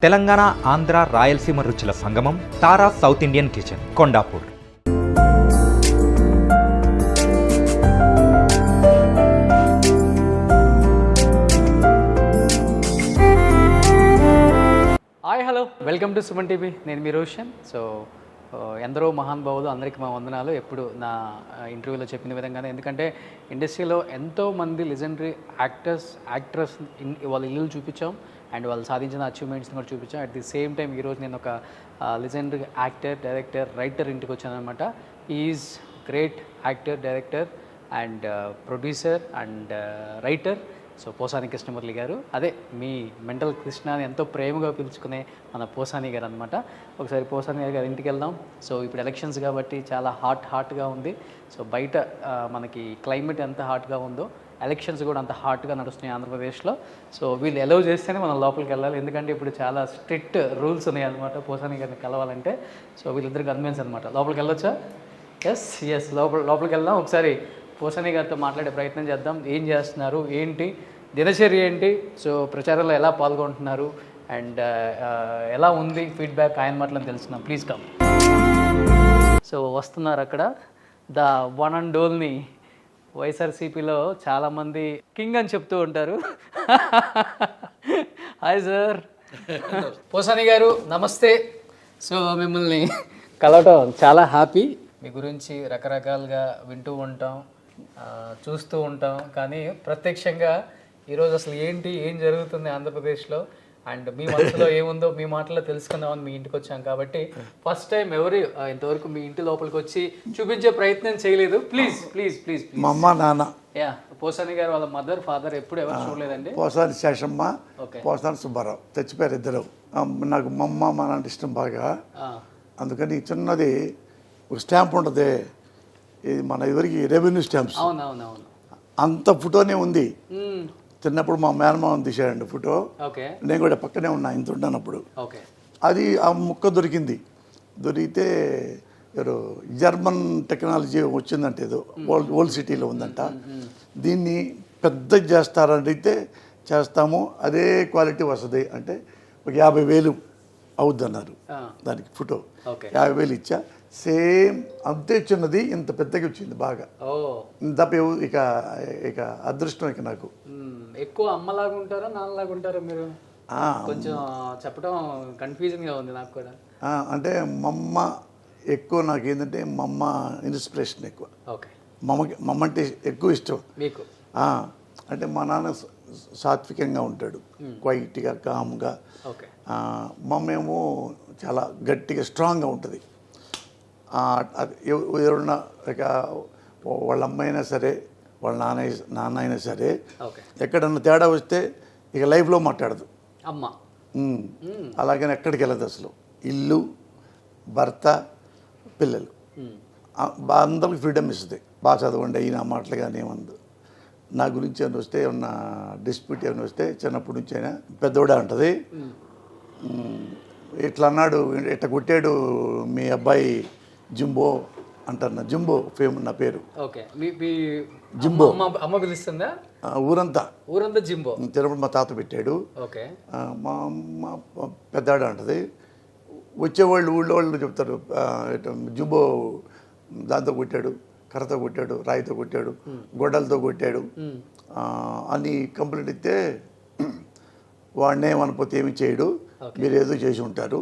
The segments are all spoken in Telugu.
తెలంగాణ, ఆంధ్ర, రాయలసీమ రుచుల సంగమం Tara south Indian kitchen, Kondapur. Hi, hello, welcome to Suman TV. నేను మీ రోషన్. ఎందరో మహానుభావులు, అందరికీ మా వందనాలు. ఎప్పుడు నా ఇంటర్వ్యూలో చెప్పిన విధంగానే, ఎందుకంటే ఇండస్ట్రీలో ఎంతోమంది లెజెండరీ యాక్ట్రెస్ వాళ్ళ ఇల్లు చూపించాం అండ్ వాళ్ళు సాధించిన అచీవ్మెంట్స్ని కూడా చూపించాం. అట్ ది సేమ్ టైం ఈరోజు నేను ఒక లెజెండరీ యాక్టర్, డైరెక్టర్, రైటర్ ఇంటికి వచ్చాను అనమాట. Is great actor, director and producer and writer. Posani Krishnamurali గారు, అదే మీ మెంటల్ కృష్ణ అని ఎంతో ప్రేమగా పిలుచుకునే మన పోసాని గారు అనమాట. ఒకసారి పోసాని గారి ఇంటికి వెళ్దాం. ఇప్పుడు ఎలక్షన్స్ కాబట్టి చాలా హాట్గా ఉంది. బయట మనకి క్లైమేట్ ఎంత హాట్గా ఉందో ఎలక్షన్స్ కూడా అంత హాట్గా నడుస్తున్నాయి ఆంధ్రప్రదేశ్లో. వీళ్ళు అలౌ చేస్తేనే మనం లోపలికి వెళ్ళాలి, ఎందుకంటే ఇప్పుడు చాలా స్ట్రిక్ట్ రూల్స్ ఉన్నాయి అనమాట పోసాని గారిని కలవాలంటే. వీళ్ళిద్దరు కన్విన్స్ అనమాట. లోపలికి వెళ్ళొచ్చా? ఎస్, లోపలికి వెళ్దాం. ఒకసారి పోసాని గారితో మాట్లాడే ప్రయత్నం చేద్దాం. ఏం చేస్తున్నారు, ఏంటి దినచర్య ఏంటి, ప్రచారంలో ఎలా పాల్గొంటున్నారు అండ్ ఎలా ఉంది ఫీడ్బ్యాక్, ఆయన మాటలను తెలుసుకున్నాం. Please come. వస్తున్నారు అక్కడ ద వన్ అండ్ ఓన్లీ. వైఎస్ఆర్సీపీలో చాలామంది కింగ్ అని చెప్తూ ఉంటారు. Hi sir. పోసాని గారు నమస్తే. మిమ్మల్ని కలవటం చాలా హ్యాపీ. మీ గురించి రకరకాలుగా వింటూ ఉంటాం, చూస్తూ ఉంటాం, కానీ ప్రత్యక్షంగా ఈరోజు అసలు ఏం జరుగుతుంది ఆంధ్రప్రదేశ్లో అండ్ మీ మనసులో ఏముందో మీ మాటలో తెలుసుకుందామని మీ ఇంటికి వచ్చాం. కాబట్టి ఫస్ట్ టైం ఇంతవరకు మీ ఇంటి లోపలికి వచ్చి చూపించే ప్రయత్నం చేయలేదు. ప్లీజ్ మా అమ్మ నాన్న, పోసాని గారు వాళ్ళ మదర్ ఫాదర్ ఎప్పుడు ఎవరు చూడలేదండి. పోసాని శేషమ్మ, పోసాని సుబ్బారావు తెచ్చిపోయారు ఇద్దరు. నాకు మా అమ్మ మా నాన్న ఇష్టం బాగా, అందుకని చిన్నది ఒక స్టాంప్ ఉంటుంది, ఇది మన ఎవరికి రెవెన్యూ స్టాంప్స్, అవునవునవును, అంత ఫోటోనే ఉంది. చిన్నప్పుడు మా మేనమామ తీశాడండి ఫోటో, నేను కూడా పక్కనే ఉన్నా ఇంత ఉన్నానప్పుడు. అది ఆ ముక్క దొరికితే ఎవరు జర్మన్ టెక్నాలజీ వచ్చిందంటే ఏదో ఓల్డ్ సిటీలో ఉందంట, దీన్ని పెద్ద చేస్తారని అయితే చేస్తాము, అదే క్వాలిటీ వస్తుంది అంటే ఒక 50,000 అవుద్ది అన్నారు దానికి. ఫోటో 50,000 ఇచ్చా, సేమ్ అంతే చిన్నది, ఇంత పెద్దగా వచ్చింది బాగా. తప్ప ఇక అదృష్టం ఇక నాకు. ఎక్కువ అమ్మలాగా ఉంటారా నాన్నలాగా ఉంటారా మీరు? కొంచెం చెప్పడం కన్ఫ్యూజన్గా ఉంది నాకు కూడా. అంటే మా అమ్మ ఎక్కువ, నాకు ఏంటంటే మా అమ్మ ఇన్స్పిరేషన్ ఎక్కువ. మా అమ్మ అంటే ఎక్కువ ఇష్టం మీకు. అంటే మా నాన్న సాత్వికంగా ఉంటాడు, క్వైట్గా కామ్గా. మా అమ్మ ఏమో చాలా గట్టిగా స్ట్రాంగ్గా ఉంటుంది. ఎవరున్నా ఇక వాళ్ళ అమ్మ అయినా సరే వాళ్ళ నాన్న అయినా సరే ఎక్కడన్నా తేడా వస్తే ఇక లైఫ్లో మాట్లాడదు అమ్మ. అలాగని ఎక్కడికి వెళ్ళదు అసలు. ఇల్లు, భర్త, పిల్లలు అందరికి ఫ్రీడమ్ ఇస్తుంది. బాగా చదవండి అయినా మాటలు కానీ ఏమన్నా నా గురించి ఏమైనా వస్తే, ఏమన్నా డిస్ప్యూట్ ఏమైనా వస్తే చిన్నప్పటి నుంచి అయినా పెద్దోడే ఉంటుంది, ఇట్లా అన్నాడు, ఇట్లా కొట్టాడు మీ అబ్బాయి జింబో అంటారు. జింబో నా పేరు. జింబో అమ్మ పిలుస్తుందా? ఊరంతా జింబో. చిన్నప్పుడు మా తాత పెట్టాడు. మా అమ్మ పెద్దాడు అంటది. వచ్చేవాళ్ళు ఊళ్ళో వాళ్ళు చెప్తారు, జింబో దాంతో కొట్టాడు, కర్రతో కొట్టాడు, రాయితో కొట్టాడు, గొడ్డలతో కొట్టాడు అని కంప్లైంట్ ఇస్తే వాడిని ఏమనిపోతే ఏమి చేయడు, మీరు ఏదో చేసి ఉంటారు,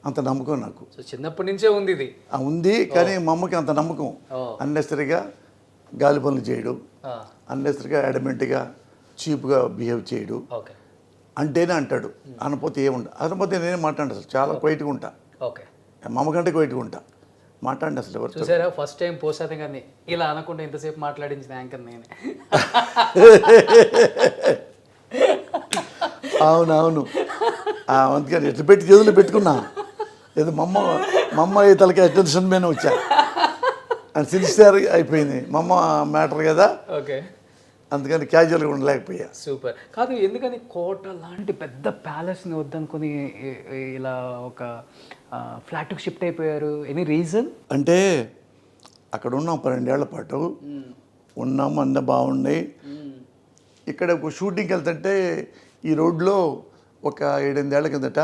అంత నమ్మకం నాకు. చిన్నప్పటి నుంచే ఉంది ఇది. ఉంది, కానీ మా అమ్మకి అంత నమ్మకం. అన్నెసరిగా గాలి పనులు చేయడు, అన్నెసరిగా అడమెంట్గా చీప్గా బిహేవ్ చేయడు. అంటేనే అంటాడు, అనపోతే ఏముండ, అనపోతే నేనే మాట్లాడు. అసలు చాలా క్వైట్గా ఉంటా, మా అమ్మ కంటే క్వైట్గా ఉంటా. మాట్లాడి అసలు ఎవరు చూసారా? ఫస్ట్ టైం పోసాని కానీ ఇలా అనకుండా ఇంతసేపు మాట్లాడించిన యాంకర్ నేనే. అవునవును, అందుకని ఎట్లా పెట్టి చేతులు పెట్టుకున్నా. ఏదో మా అమ్మ తలకి అటెన్షన్ మీద వచ్చా అని సిన్సియర్ అయిపోయింది. మా అమ్మ మ్యాటర్ కదా, అందుకని క్యాజువల్గా ఉండలేకపోయా. సూపర్. కాదు, ఎందుకని కోట లాంటి పెద్ద ప్యాలెస్ని వద్దనుకొని ఇలా ఒక ఫ్లాట్కి షిఫ్ట్ అయిపోయారు? Any reason? అంటే అక్కడ ఉన్నాం 12 ఏళ్ల పాటు ఉన్నాము, అన్నీ బాగున్నాయి. ఇక్కడ ఒక షూటింగ్కి వెళ్తుంటే ఈ రోడ్లో ఒక 7-8 ఏళ్ల కిందట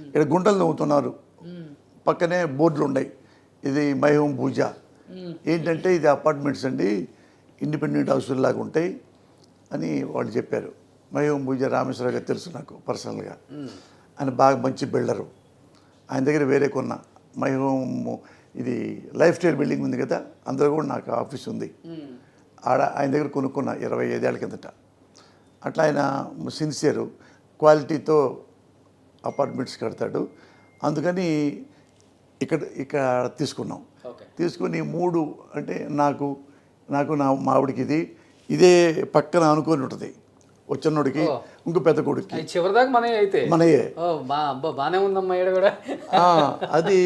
ఇక్కడ గుంటలు నవ్వుతున్నారు, పక్కనే బోర్డులు ఉన్నాయి, ఇది మై హోమ్ పూజ. ఏంటంటే ఇది అపార్ట్మెంట్స్ అండి, ఇండిపెండెంట్ హౌస్ల లాగా ఉంటాయి అని వాళ్ళు చెప్పారు. మై హోమ్ పూజ రామేశ్వర గారు తెలుసు నాకు పర్సనల్గా, ఆయన బాగా మంచి బిల్డరు. ఆయన దగ్గర వేరే కొన్నా మై హోమ్, ఇది లైఫ్ స్టైల్ బిల్డింగ్ ఉంది కదా, అందులో కూడా నాకు ఆఫీస్ ఉంది. ఆడ ఆయన దగ్గర కొనుక్కున్నా 25 ఏళ్ల కిందట. అట్లా ఆయన సిన్సియరు, క్వాలిటీతో అపార్ట్మెంట్స్ కడతాడు. అందుకని ఇక్కడ తీసుకున్నాం. తీసుకుని 3 అంటే నాకు నా మావిడికి ఇదే పక్కన అనుకొని ఉంటుంది, వచ్చినోడికి ఇంకో పెద్ద కొడుకు చివరిదాకా మనయే. బాగానే ఉందమ్మా ఈడ కూడా. అది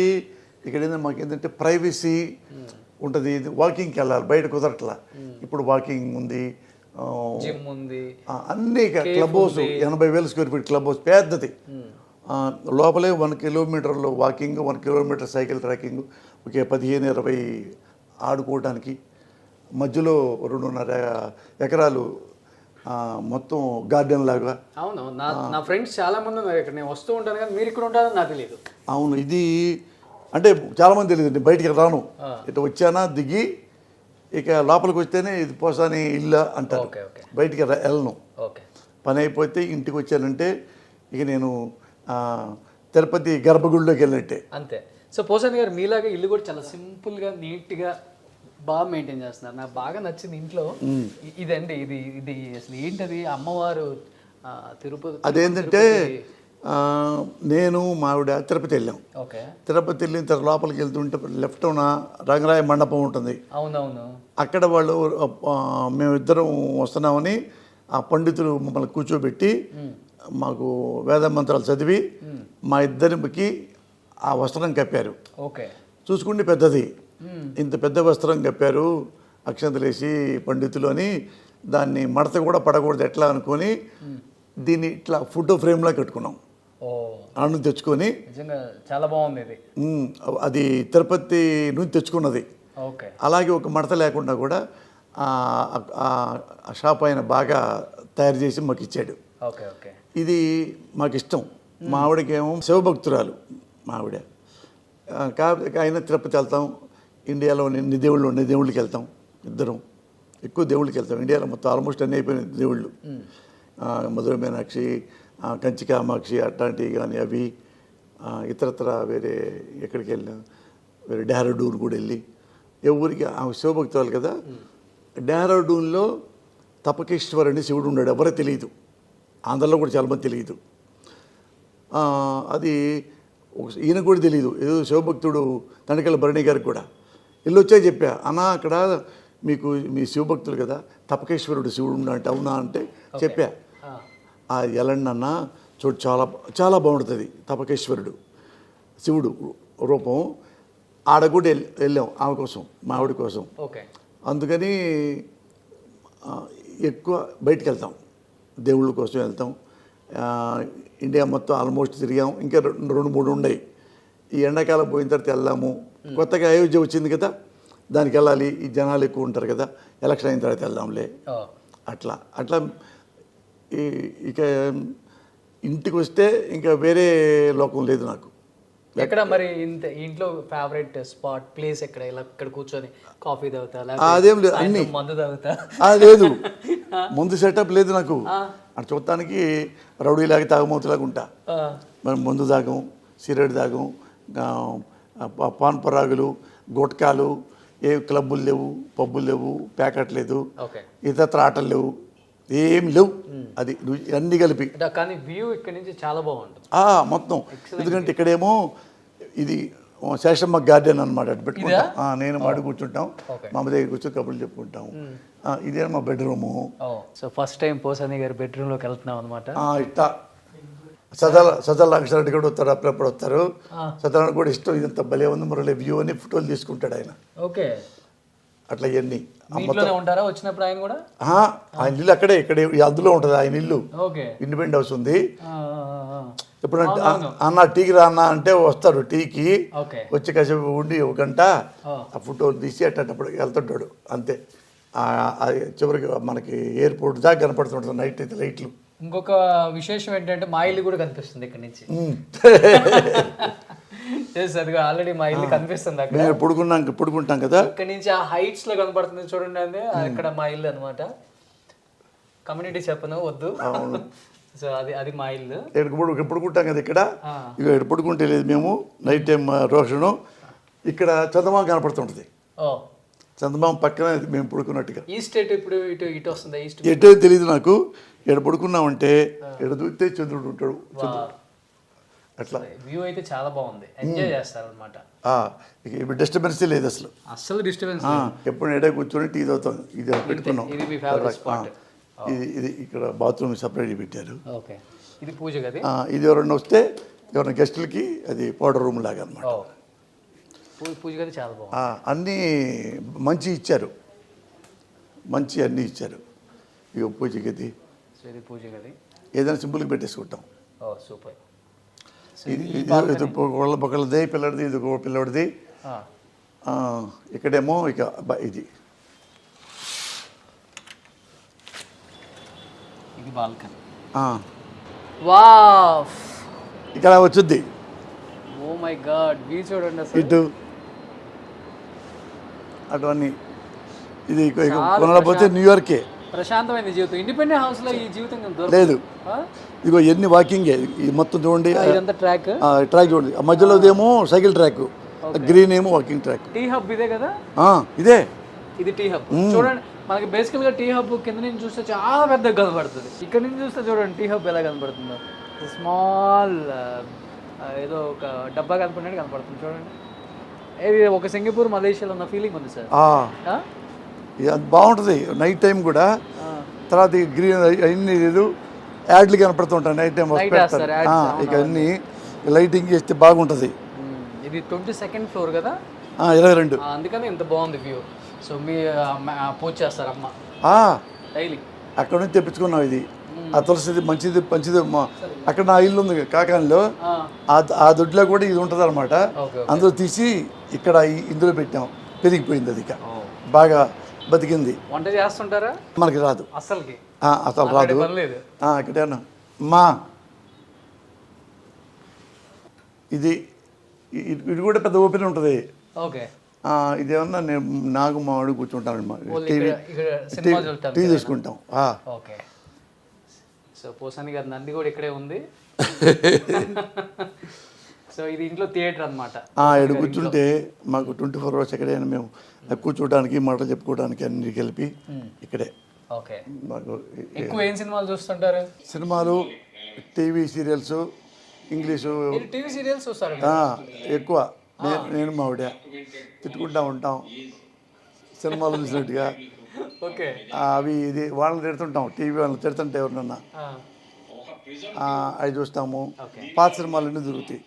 ఇక్కడ ఏంటంటే మాకు ఏంటంటే ప్రైవసీ ఉంటుంది, వాకింగ్కి వెళ్ళాలి, బయట కుదరట్లా. ఇప్పుడు వాకింగ్ ఉంది, జిమ్ ఉంది, అన్ని club house 80,000 square feet club house పెద్దది. లోపలే 1 కిలోమీటర్లో వాకింగ్, 1 కిలోమీటర్ సైకిల్ ట్రాకింగ్, ఒకే 15-20 ఆడుకోవడానికి. మధ్యలో 2.5 ఎకరాలు మొత్తం గార్డెన్ లాగా. అవును, నా ఫ్రెండ్స్ చాలా మంది ఉన్నారు ఇక్కడ, నేను వస్తూ ఉంటాను కానీ మీరు ఇక్కడ ఉంటారని నాకు తెలియదు. అవును, ఇది అంటే చాలామంది తెలియదు. బయటికి రాను, ఇటు వచ్చానా దిగి ఇక లోపలికి వస్తేనే ఇది పోసాని ఇల్లు అంటారు, బయటికి వెళ్ళను. పని అయిపోతే ఇంటికి వచ్చానంటే ఇక నేను తిరుపతి గర్భగుడిలోకి వెళ్ళినట్టే అంతే. సో పోసాని గారు మీలాగా ఇల్లు కూడా చాలా సింపుల్గా నీట్గా బాగా మెయింటైన్ చేస్తున్నారు. నాకు బాగా నచ్చింది ఇంట్లో ఇదండి, ఇది అసలు ఏంటది, అమ్మవారు తిరుపతి. అదేంటంటే నేను మావిడ తిరుపతి వెళ్ళాం. తిరుపతి వెళ్ళిన తర్వాత లోపలికి వెళ్తుంటే లెఫ్ట్ రంగరాయ మండపం ఉంటుంది. అవునవును. అక్కడ వాళ్ళు మేమిద్దరం వస్తున్నామని ఆ పండితులు మమ్మల్ని కూర్చోబెట్టి మాకు వేద మంత్రాలు చదివి మా ఇద్దరికి ఆ వస్త్రం కప్పారు. చూసుకుంటే పెద్దది, ఇంత పెద్ద వస్త్రం కప్పారు, అక్షంతలేసి పండితులు అని. దాన్ని మడత కూడా పడకూడదు ఎట్లా అనుకొని దీన్ని ఇట్లా ఫోటో ఫ్రేమ్లా కట్టుకున్నాం. అన్ను తెచ్చుకొని చాలా బాగుంది ఇది. అది తిరుపతి నుంచి తెచ్చుకున్నది. అలాగే ఒక మడత లేకుండా కూడా ఆ షాప్ ఆయన బాగా తయారు చేసి మాకు ఇచ్చాడు. ఇది మాకు ఇష్టం. మా ఆవిడకేమో శివభక్తురాలు మా ఆవిడ. కాబట్టి అయినా తిరుపతి వెళ్తాం, ఇండియాలో ఎన్ని దేవుళ్ళకి వెళ్తాం, ఇద్దరం ఎక్కువ దేవుళ్ళకి వెళ్తాం. ఇండియాలో మొత్తం ఆల్మోస్ట్ అన్నీ అయిపోయిన దేవుళ్ళు, మధుర మీనాక్షి, కంచి కామాక్షి అట్లాంటివి కానీ అవి, ఇతరత్ర వేరే ఎక్కడికి వెళ్ళాం, వేరే డెహ్రాడూన్ కూడా వెళ్ళి ఎవరికి ఆమె శివభక్తురాలు కదా. డెహ్రాడూన్లో తపకేశ్వర్ అని శివుడు ఉన్నాడు, ఎవరో తెలియదు, ఆంధ్రలో కూడా చాలామంది తెలియదు. అది ఈయన కూడా తెలియదు, ఏదో శివభక్తుడు తండ్రికల భరణి గారికి కూడా వెళ్ళి వచ్చా చెప్పా, అన్నా అక్కడ మీకు మీ శివభక్తులు కదా తపకేశ్వరుడు శివుడు ఉన్నట్టు అవునా అంటే చెప్పా. ఎలండి అన్న చూడు, చాలా చాలా బాగుంటుంది తపకేశ్వరుడు శివుడు రూపం. ఆడ కూడా వెళ్ళాం ఆమె కోసం, మా ఆవిడ కోసం. అందుకని ఎక్కువ బయటికి వెళ్తాం, దేవుళ్ళ కోసం వెళ్తాం. ఇండియా మొత్తం ఆల్మోస్ట్ తిరిగాం, ఇంకా 2-3 ఉన్నాయి. ఈ ఎండాకాలం పోయిన తర్వాత వెళ్దాము. కొత్తగా అయోధ్య వచ్చింది కదా, దానికి వెళ్ళాలి, ఈ జనాలు ఎక్కువ ఉంటారు కదా, ఎలక్షన్ అయిన తర్వాత వెళ్దాంలే అట్లా అట్లా. ఇక ఇంటికి వస్తే ఇంకా వేరే లోకం లేదు నాకు. ఎక్కడ మరి ఇంట్లో ఫేవరెట్ స్పాట్ ప్లేస్ ఎక్కడ, ఇలా ఇక్కడ కూర్చొని కాఫీ తాగుతా, అదేం లేదు, అన్ని మందు తాగుతా లేదు, ముందు సెటప్ లేదు నాకు. అటు చూడటానికి రౌడీలాగా తాగమూతలాగా ఉంటా. మనం మందు తాగం, సిగరెట్ తాగం, పాన్ పరాగులు, గుట్కాలు, ఏ క్లబ్బులు లేవు, పబ్బులు లేవు, ప్యాకెట్ లేదు, ఇతర ఆటలు లేవు, ఏం లేవు. అది అన్ని కలిపి. కానీ వ్యూ ఇక్కడ నుంచి చాలా బాగుంటుంది మొత్తం. ఎందుకంటే ఇక్కడేమో ఇది శేషమ్మ గార్డెన్ అనమాట, అటు పెట్టుకుంటాం. నేను మాడు కూర్చుంటాం, మా అమ్మ దగ్గర కూర్చొని కబుర్లు చెప్పుకుంటాం. ఇదే మా bedroom. So first time Posani గారి బెడ్రూమ్లోకి వెళ్తున్నాం అనమాట. ఇట్లా సజల రామకృష్ణారెడ్డి కూడా వస్తారు, అప్పుడప్పుడు వస్తారు. సత్యనారాయణ కూడా ఇష్టం, ఇదంతా భలే ఉంది మురళి వ్యూ అని ఫోటోలు తీసుకుంటాడు ఆయన. అట్లా ఇవన్నీ ఉంటారా వచ్చినప్పుడు ఆయన కూడా? ఆయన ఇల్లు అక్కడే, ఇక్కడ అందులో ఉంటుంది ఆయన ఇల్లు. ఇండిపెండెంట్ హౌస్ ఉంది. ఇప్పుడు అన్న టీకి రా అన్న అంటే వస్తాడు, టీకి వచ్చి కాసేపు ఉండి 1 గంట ఆ ఫోటోలు తీసి అట్టప్పుడు వెళ్తుంటాడు అంతే. చివరికి మనకి ఎయిర్పోర్ట్ దాకా కనపడుతుంటుంది నైట్ అయితే లైట్లు. ఇంకొక విశేషం ఏంటంటే మా ఇల్లు కూడా కనిపిస్తుంది ఇక్కడ నుంచి. అదిగా ఆల్రెడీ మా ఇల్లు కనిపిస్తుంది అక్కడ. మేము పడుకుంటాం కదా, ఇక్కడ నుంచి ఆ హైట్స్ లో కనపడుతుంది చూడండి, అది ఇక్కడ మా ఇల్లు అనమాట. కమ్యూనిటీ చెప్పను వద్దు. సో అది మా ఇల్లు. ఇక్కడ పడుకుంటాం కదా, ఇక్కడ ఇక ఇక్కడ పడుకుంటే లేదు మేము నైట్ టైం రోషను. ఇక్కడ చందమామ కనపడుతుంటది, చందమామ పక్కన మేము పడుకున్నట్టుగా. ఈస్ట్ ఇప్పుడు ఇటు వస్తుంది, ఈస్ట్ ఎటో తెలియదు నాకు. ఇక్కడ పడుకున్నామంటే ఇక్కడ చూస్తే చంద్రుడు ఉంటాడు, అట్లా వ్యూ అయితే చాలా బాగుంది, ఎంజాయ్ చేస్తారు అనమాట. ఇప్పుడు డిస్టర్బెన్స్ లేదు అసలు, అస్సలు డిస్టర్బెన్స్. ఎప్పుడు ఎడే కూర్చొని టీ తాగుతాం. ఇది పెట్టుకున్నాం, ఇది ఇక్కడ బాత్రూమ్ సపరేట్ పెట్టారు. ఓకే, ఇది పూజ గది. ఇది ఎవరన్నా వస్తే ఎవరైనా గెస్టులకి అది పౌడర్ రూమ్ లాగా అనమాట. పూజ గది చాలా బాగుంది, అన్నీ మంచి ఇచ్చారు, మంచి అన్నీ ఇచ్చారు. ఇక పూజ గది, ఇది పూజ గది. ఏదైనా సింపుల్గా పెట్టేసుకుంటాం. సూపర్. ఇది ఒకళ్ళది పిల్లడిది, ఇది ఒక పిల్లడిది. ఇక్కడేమో ఇక ఇది బాల్కనీ. వావ్, ఇక్కడ వచ్చుద్ది. ఓ మై గాడ్, వ్యూ చూడండి అసలు. ఇటు అటు అన్ని. ఇది కొనలేకపోతే న్యూయార్కే. ప్రశాంతమైన జీవితం. ఇండిపెండెంట్ హౌస్ లో ఈ జీవితం లేదు. ఇదిగో ఎన్ని వాకింగే, ఇది మొత్తం చూడండి. ఇదంతా ట్రాక్ చూడండి, మధ్యలో ఏమో సైకిల్ ట్రాక్, గ్రీన్ ఏమో వాకింగ్ ట్రాక్. టీ హబ్ ఇదే కదా? ఇదే, ఇది టీ హబ్. చూడండి, మనకి బేసికల్ గా టీ హబ్ కింద నుంచి చూస్తే చాలా పెద్దగా కనబడుతుంది. ఇక్కడ నుంచి చూస్తే చూడండి టీ హబ్ ఎలా కనబడుతుందో. స్మాల్ ఏదో ఒక డబ్బా కనపడినట్టు కనపడుతుంది చూడండి. ఇది ఒక సింగపూర్ మలేషియాలో ఉన్న ఫీలింగ్ ఉంది సార్. అది బాగుంటుంది నైట్ టైం కూడా. తర్వాత గ్రీన్ అన్ని లేదు యాడ్లు కనపడుతుంటాయి నైట్ టైం. ఇక అన్ని లైటింగ్ చేస్తే బాగుంటుంది. ఇది 22nd ఫ్లోర్ కదా? 22. అందుకని ఇంత బాగుంది వ్యూ. సో మీ పూజ చేస్తారు అమ్మ డైలీ? అక్కడ నుంచి తెప్పించుకున్నాం ఇది. ఆ తులసిది మంచిది అక్కడ నా ఇల్లు ఉంది కాకానిలో, ఆ దొడ్లో కూడా ఇది ఉంటుంది అనమాట. అందులో తీసి ఇక్కడ ఇందులో పెట్టాం, పెరిగిపోయింది. అది ఇక బాగా బతికింది. వంట చేస్తుంటారా? మనకి రాదు అసలుకి, అసలు రాదు. ఇక్కడేనా మా ఇది ఇది కూడా పెద్ద ఓపెన్ ఉంటుంది. ఓకే, ఇదేమన్నా నేను నాకు మా వాడు కూర్చుంటాను, టీ తీసుకుంటాం. ఓకే, సో పోసాని గారి నంది కూడా ఇక్కడే ఉంది. సో ఇది ఇంట్లో థియేటర్ అనమాట. ఇక్కడ కూర్చుంటే మాకు 24 hours ఎక్కడైనా మేము కూర్చోడానికి మాటలు చెప్పుకోవడానికి అన్ని కలిపి ఇక్కడే. ఓకే, మాకు ఎక్కువ ఏం సినిమాలు చూస్తుంటారు? సినిమాలు, TV serials, English. TV serials చూస్తారు ఎక్కువ. నేను మా ఆవిడ తిట్టుకుంటా ఉంటాం సినిమాలు చూసినట్టుగా. ఓకే, అవి ఇది వాళ్ళని తిడుతుంటాం, టీవీ వాళ్ళని తిడుతుంటే ఎవరినన్నా అవి చూస్తాము. పాత సినిమాలన్నీ దొరుకుతాయి.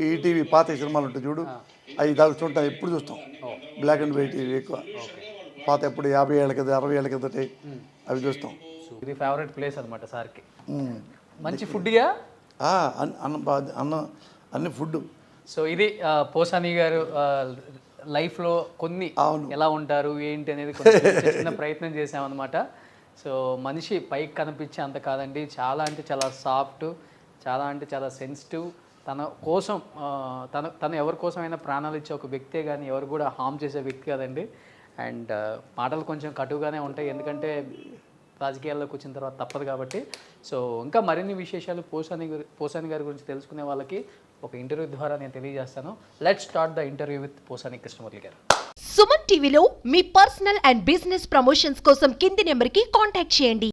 ఈ టీవీ పాత సినిమాలు ఉంటాయి చూడు, అవి దాకా చూడటం ఎప్పుడు చూస్తాం. బ్లాక్ అండ్ వైట్ టీవీ ఎక్కువ. పాత ఎప్పుడు 50 ఏళ్ళ కింద 60 ఏళ్ళ కింద అవి చూస్తాం. ఇది ఫేవరెట్ ప్లేస్ అనమాట సార్కి. మంచి ఫుడ్గా అన్ని ఫుడ్. సో ఇది పోసాని గారు లైఫ్లో కొన్ని ఎలా ఉంటారు ఏంటి అనేది చిన్న ప్రయత్నం చేసామన్నమాట. సో మనిషి పైకి కనిపించే అంత కాదండి, చాలా అంటే చాలా సాఫ్ట్, చాలా అంటే చాలా సెన్సిటివ్. తన కోసం తను ఎవరి కోసమైనా ప్రాణాలు ఇచ్చే ఒక వ్యక్తే కానీ ఎవరు కూడా హామ్ చేసే వ్యక్తి కాదండి. అండ్ మాటలు కొంచెం కటువుగానే ఉంటాయి, ఎందుకంటే రాజకీయాల్లోకి వచ్చిన తర్వాత తప్పదు కాబట్టి. సో ఇంకా మరిన్ని విశేషాలు పోసాని గారి గురించి తెలుసుకునే వాళ్ళకి ఒక ఇంటర్వ్యూ ద్వారా నేను తెలియజేస్తాను. Let's start the interview with Posani Krishnamurthy గారు. సుమన్ టీవీలో మీ పర్సనల్ అండ్ బిజినెస్ ప్రమోషన్స్ కోసం కింది నెంబర్కి కాంటాక్ట్ చేయండి.